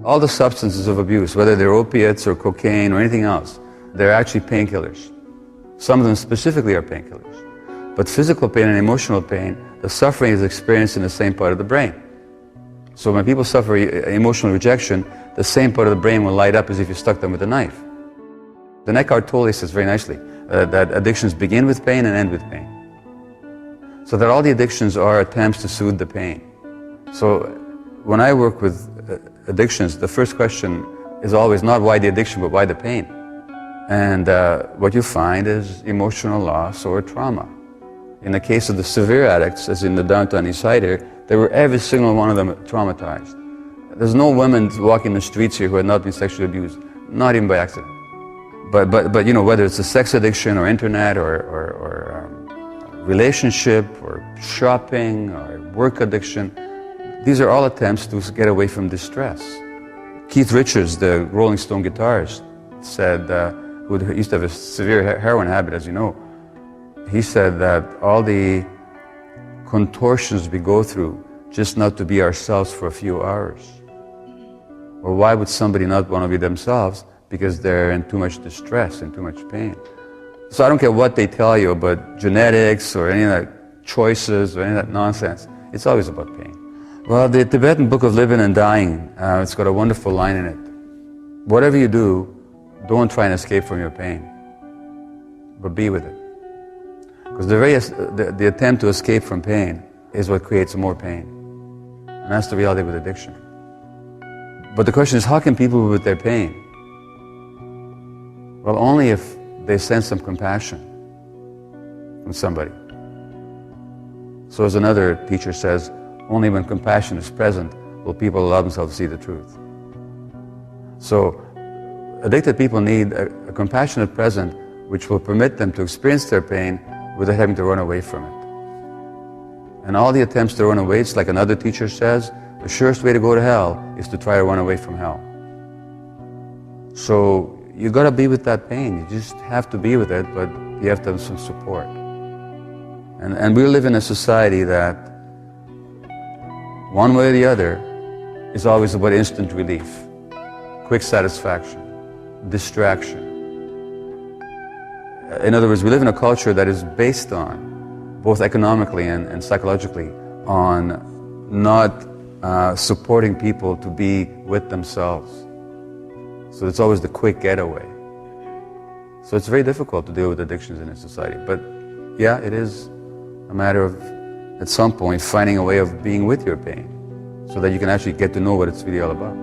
All the substances of abuse, whether they're opiates or cocaine or anything else, they're actually painkillers. Some of them specifically are painkillers. But physical pain and emotional pain, the suffering is experienced in the same part of the brain. So when people suffer emotional rejection, the same part of the brain will light up as if you stuck them with a knife. The Eckhart Tolle says very nicely that addictions begin with pain and end with pain. So that all the addictions are attempts to soothe the pain. So when I work with addictions, the first question is always not why the addiction, but why the pain. And what you find is emotional loss or trauma. In the case of the severe addicts, as in the downtown East Side here, they were every single one of them traumatized. There's no women walking the streets here who had not been sexually abused, not even by accident. But you know, whether it's a sex addiction or internet or relationship or shopping or work addiction, these are all attempts to get away from distress. Keith Richards, the Rolling Stone guitarist, said, who used to have a severe heroin habit, as you know, he said that all the contortions we go through just not to be ourselves for a few hours. Or why would somebody not want to be themselves? Because they're in too much distress and too much pain. So I don't care what they tell you about genetics or any of that choices or any of that nonsense. It's always about pain. Well, the Tibetan Book of Living and Dying, it's got a wonderful line in it. Whatever you do, don't try and escape from your pain, but be with it. Because the attempt to escape from pain is what creates more pain. And that's the reality with addiction. But the question is, how can people be with their pain? Well, only if they sense some compassion from somebody. So as another teacher says, only when compassion is present will people allow themselves to see the truth. So addicted people need a compassionate present which will permit them to experience their pain without having to run away from it. And all the attempts to run away, it's like another teacher says, the surest way to go to hell is to try to run away from hell. So you got to be with that pain. You just have to be with it, but you have to have some support. And we live in a society that, one way or the other, is always about instant relief, quick satisfaction, distraction. In other words, we live in a culture that is based on, both economically and psychologically, on not supporting people to be with themselves. So it's always the quick getaway. So it's very difficult to deal with addictions in a society. But yeah, it is a matter of, at some point, finding a way of being with your pain so that you can actually get to know what it's really all about.